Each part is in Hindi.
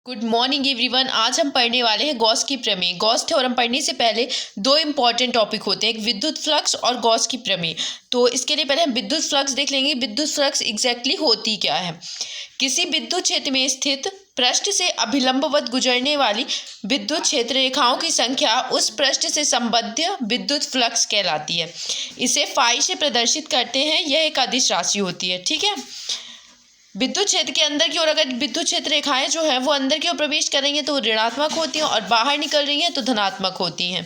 Good morning everyone. आज हम पढ़ने वाले हैं गॉस की प्रमेय। गॉस थ्योरम पढ़ने से पहले दो इंपॉर्टेंट टॉपिक होते हैं, एक विद्युत फ्लक्स और गॉस की प्रमेय। तो इसके लिए पहले हम विद्युत फ्लक्स देख लेंगे। विद्युत फ्लक्स एग्जैक्टली होती क्या है। किसी विद्युत क्षेत्र में स्थित पृष्ठ से अभिलंबवत गुजरने वाली विद्युत क्षेत्र रेखाओं की संख्या उस पृष्ठ से संबद्ध विद्युत फ्लक्स कहलाती है। इसे फाई से प्रदर्शित करते हैं। यह एक अदिश राशि होती है। ठीक है। विद्युत क्षेत्र के अंदर की ओर अगर विद्युत क्षेत्र रेखाएं जो है वो अंदर की ओर प्रवेश कर रही हैं तो ऋणात्मक होती हैं, और बाहर निकल रही हैं तो धनात्मक होती हैं।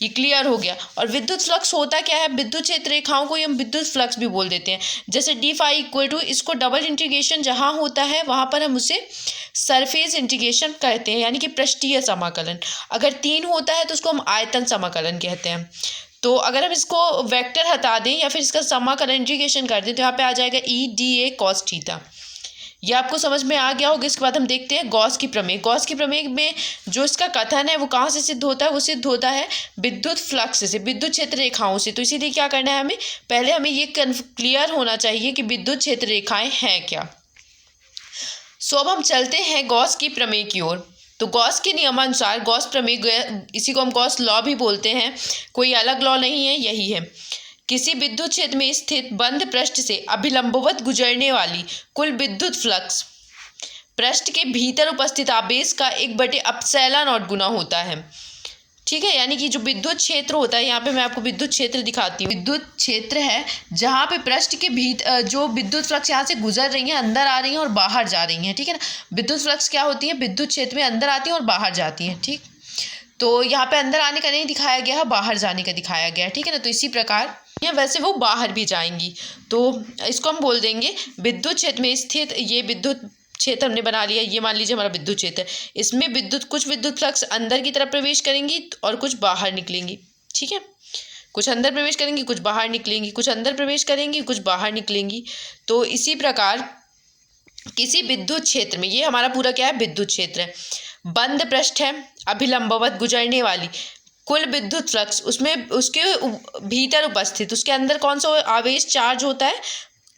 ये क्लियर हो गया। और विद्युत फ्लक्स होता क्या है, विद्युत क्षेत्र रेखाओं को हम विद्युत फ्लक्स भी बोल देते हैं। जैसे डी फाई इक्वल टू, इसको डबल इंटीग्रेशन जहाँ होता है वहाँ पर हम उसे सरफेस इंटीग्रेशन कहते हैं, यानी कि पृष्ठीय समाकलन। अगर 3 होता है तो उसको हम आयतन समाकलन कहते हैं। तो अगर हम इसको वेक्टर हटा दें या फिर इसका समाकलन इंटीग्रेशन कर दें तो यहाँ पे आ जाएगा E D A cos theta. ये आपको समझ में आ गया होगा। इसके बाद हम देखते हैं गॉस की प्रमेय। गॉस की प्रमेय में जो इसका कथन है वो कहाँ से सिद्ध होता है, वो सिद्ध होता है विद्युत फ्लक्स से, विद्युत क्षेत्र रेखाओं से। तो इसीलिए क्या करना है, हमें पहले हमें ये क्लियर होना चाहिए कि विद्युत क्षेत्र रेखाएं हैं क्या। सो अब हम चलते हैं गॉस की प्रमेय की ओर। तो गॉस के नियमानुसार गॉस प्रमेय, इसी को हम गॉस लॉ भी बोलते हैं, कोई अलग लॉ नहीं है, यही है। किसी विद्युत क्षेत्र में स्थित बंद पृष्ठ से अभिलंबवत गुजरने वाली कुल विद्युत फ्लक्स पृष्ठ के भीतर उपस्थित आवेश का 1/ε0 गुना होता है। ठीक है। यानी कि जो विद्युत क्षेत्र होता है, यहाँ पे मैं आपको विद्युत क्षेत्र दिखाती हूँ। विद्युत क्षेत्र है जहाँ पे पृष्ठ के भीतर जो विद्युत फ्लक्स यहाँ से गुजर रही हैं, अंदर आ रही हैं और बाहर जा रही हैं। ठीक है ना। विद्युत फ्लक्स क्या होती है, विद्युत क्षेत्र में अंदर आती हैं और बाहर जाती हैं। ठीक। तो यहाँ पे अंदर आने का नहीं दिखाया गया है, बाहर जाने का दिखाया गया है। ठीक है ना। तो इसी प्रकार या वैसे वो बाहर भी जाएंगी, तो इसको हम बोल देंगे विद्युत क्षेत्र में स्थित। ये विद्युत क्षेत्र हमने बना लिया, ये मान लीजिए हमारा विद्युत क्षेत्र है। इसमें कुछ विद्युत फ्लक्स अंदर की तरफ प्रवेश करेंगी और कुछ बाहर निकलेंगी। ठीक है। कुछ अंदर प्रवेश करेंगी, कुछ बाहर निकलेंगी, कुछ अंदर प्रवेश करेंगी, कुछ बाहर निकलेंगी। तो इसी प्रकार किसी विद्युत क्षेत्र में, ये हमारा पूरा क्या है, विद्युत क्षेत्र है, बंद पृष्ठ है, अभिलंबवत गुजरने वाली कुल विद्युत फ्लक्स, उसमें उसके भीतर उपस्थित, उसके अंदर कौन सा आवेश चार्ज होता है,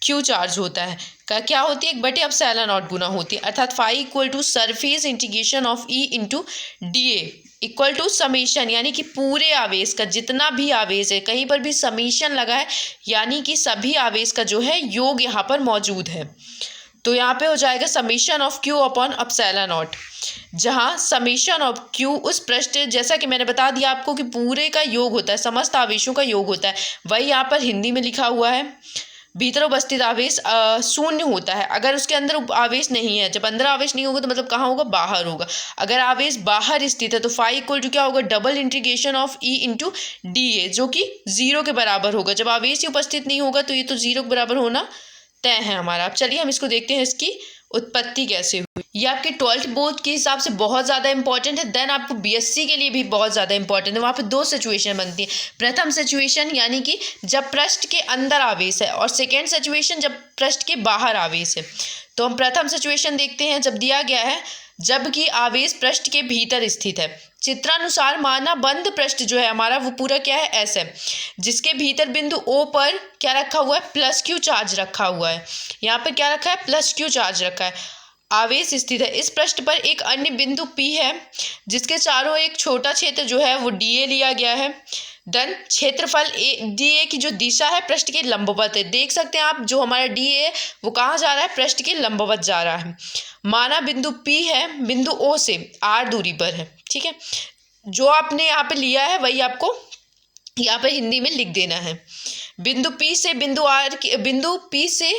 क्यू चार्ज होता है, का क्या होती है, 1/ε0 गुना होती है। अर्थात phi equal to surface integration of E into d A equal to summation, यानी कि पूरे आवेश का जितना भी आवेश है, कहीं पर भी समीशन लगा है, यानी कि सभी आवेश का जो है योग यहाँ पर मौजूद है। तो यहाँ पे हो जाएगा समीशन ऑफ क्यू अपॉन ε0, जहाँ समीशन ऑफ क्यू उस पृष्ठ, जैसा कि मैंने बता दिया आपको कि पूरे का योग होता है, समस्त आवेशों का योग होता है, वही यहाँ पर हिंदी में लिखा हुआ है। भीतर उपस्थित आवेश शून्य होता है अगर उसके अंदर आवेश नहीं है। जब अंदर आवेश नहीं होगा तो मतलब कहाँ होगा, बाहर होगा। अगर आवेश बाहर स्थित है तो फाई इक्वल टू क्या होगा, double integration of E into d ए, जो कि 0 के बराबर होगा। जब आवेश ही उपस्थित नहीं होगा तो ये तो 0 के बराबर होना तय है हमारा। अब चलिए हम इसको देखते हैं, इसकी उत्पत्ति कैसे हुई। ये आपके 12th बोर्ड के हिसाब से बहुत ज़्यादा इंपॉर्टेंट है। देन आपको बीएससी के लिए भी बहुत ज़्यादा इंपॉर्टेंट है। वहाँ पे 2 सिचुएशन बनती है। प्रथम सिचुएशन यानी कि जब पृष्ठ के अंदर आवेश है, और सेकेंड सिचुएशन जब पृष्ठ के बाहर आवेश है। तो हम प्रथम सिचुएशन देखते हैं। जब दिया गया है जबकि आवेश पृष्ठ के भीतर स्थित है, चित्रानुसार माना बंद पृष्ठ जो है हमारा वो पूरा क्या है, एस है, जिसके भीतर बिंदु ओ पर क्या रखा हुआ है, प्लस क्यू चार्ज रखा हुआ है। यहाँ पर क्या रखा है, प्लस क्यू चार्ज रखा है, आवेश स्थित है। इस पृष्ठ पर एक अन्य बिंदु पी है जिसके चारों एक छोटा क्षेत्र जो है वो डी ए लिया गया है। देन क्षेत्रफल डी ए की जो दिशा है पृष्ठ के लंबवत है। देख सकते हैं आप, जो हमारा डी ए वो कहाँ जा रहा है, पृष्ठ के लंबवत जा रहा है। माना बिंदु पी है, बिंदु ओ से आर दूरी पर है। ठीक है। जो आपने यहाँ पे लिया है वही आपको यहाँ पे हिंदी में लिख देना है। बिंदु पी से बिंदु आर की, बिंदु पी से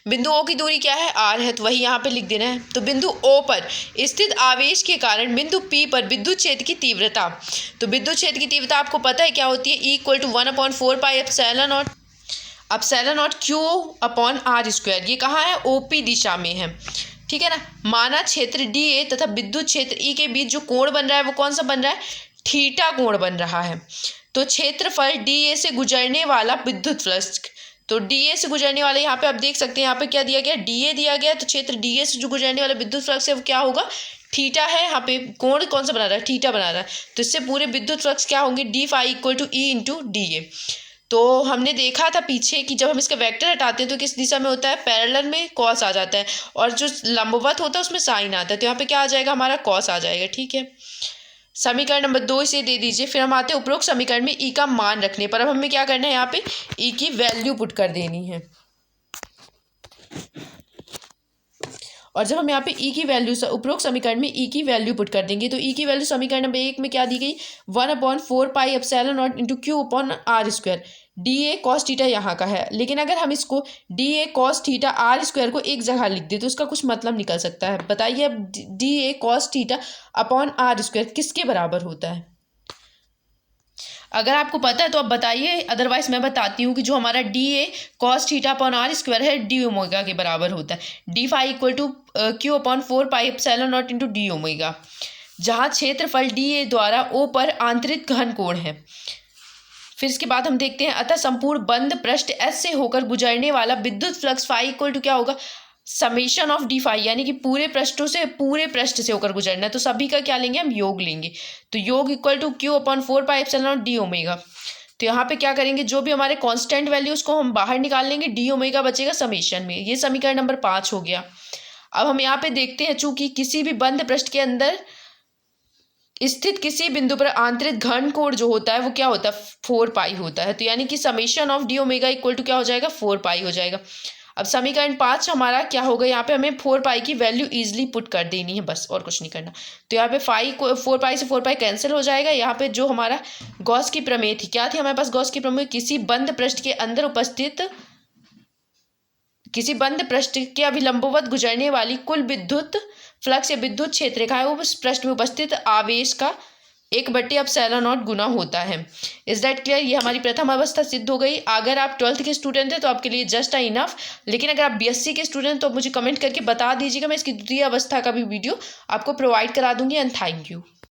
बिंदु ओ की दूरी क्या है, आर है, तो वही यहाँ पे लिख देना है। तो बिंदु ओ पर स्थित आवेश के कारण बिंदु पी पर विद्युत क्षेत्र की तीव्रता, तो विद्युत क्षेत्र की तीव्रता आपको पता है क्या होती है, E equal to 1/4 pi ε0 q upon r square. ये कहाँ है, ओपी दिशा में है। ठीक है ना। माना क्षेत्र डी ए तथा विद्युत क्षेत्र ई के बीच जो कोण बन रहा है वो कौन सा बन रहा है, थीटा कोण बन रहा है। तो क्षेत्रफल डी ए से गुजरने वाला विद्युत फ्लक्स, तो डी ए से गुजरने वाला, यहाँ पे आप देख सकते हैं यहाँ पे क्या दिया गया, डी ए दिया गया। तो क्षेत्र डी ए से जो गुजरने वाला विद्युत फ्लक्स है वो क्या होगा, थीटा है। यहाँ पे कोण कौन सा बना रहा है, थीटा बना रहा है। तो इससे पूरे विद्युत फ्लक्स क्या होंगे, d phi equal to E into d A. तो हमने देखा था पीछे कि जब हम इसका वेक्टर हटाते हैं तो किस दिशा में होता है, पैरेलल में कॉस आ जाता है, और जो लंबवत होता है उसमें साइन आता है। तो यहाँ पे क्या आ जाएगा, हमारा कॉस आ जाएगा। ठीक है, समीकरण नंबर 2 इसे दे दीजिए। फिर हम आते हैं उपरोक्त समीकरण में ई का मान रखने पर। अब हमें क्या करना है, यहाँ पे ई की वैल्यू पुट कर देनी है। और जब हम यहाँ पे ई की वैल्यू उपरोक्त समीकरण में ई की वैल्यू पुट कर देंगे तो ई की वैल्यू समीकरण नंबर 1 में क्या दी गई, 1/4πε0 × Q/r²। D A cos theta यहाँ का है, लेकिन अगर हम इसको D A cos theta r² को एक जगह लिख दे तो उसका कुछ मतलब निकल सकता है। बताइए अब D A cos theta upon r² किसके बराबर होता है? अगर आपको पता है तो आप बताइए, अदरवाइज मैं बताती हूँ कि जो हमारा D A cos theta upon r² है डी ओमेगा के बराबर होता है। D phi = Q/4πε0 × D omega, जहाँ क्षेत्रफल डी ए द्वारा ओ पर आंतरिक घन कोण है। फिर इसके बाद हम देखते हैं, अतः संपूर्ण बंद पृष्ठ एस से होकर गुजरने वाला विद्युत फ्लक्स फाई = क्या होगा, समेशन ऑफ डी फाई, यानी कि पूरे पृष्ठ से होकर गुजरना है। तो सभी का क्या लेंगे, हम योग लेंगे। तो योग = Q/4πε0 डी ओमेगा। तो यहाँ पे क्या करेंगे, जो भी हमारे कांस्टेंट वैल्यू उसको हम बाहर निकाल लेंगे, डी ओमेगा बचेगा समेशन में। ये समीकरण नंबर 5 हो गया। अब हम यहाँ पे देखते हैं, चूंकि किसी भी बंद पृष्ठ के अंदर स्थित किसी बिंदु पर आंतरिक घन कोण जो होता है वो क्या होता है, 4π होता है। तो यानी कि समेशन ऑफ डी ओमेगा = क्या हो जाएगा, 4π हो जाएगा। अब समीकरण 5 हमारा क्या होगा, यहाँ पे हमें 4π की वैल्यू इजीली पुट कर देनी है, बस और कुछ नहीं करना। तो यहाँ पे 4π से 4π कैंसिल हो जाएगा। यहाँ पे जो हमारा गॉस की प्रमेय थी, क्या थी हमारे पास गॉस की प्रमेय, किसी बंद पृष्ठ के अभिलंबवत गुजरने वाली कुल विद्युत फ्लक्स या विद्युत क्षेत्र रेखा है वो उस पृष्ठ में उपस्थित आवेश का 1/ε0 गुना होता है। Is that clear? ये हमारी प्रथम अवस्था सिद्ध हो गई। अगर आप 12th के स्टूडेंट हैं तो आपके लिए जस्ट इनफ, लेकिन अगर आप BSc के स्टूडेंट तो मुझे कमेंट करके बता दीजिएगा, मैं इसकी द्वितीय अवस्था का भी वीडियो आपको प्रोवाइड करा दूंगी। And thank you.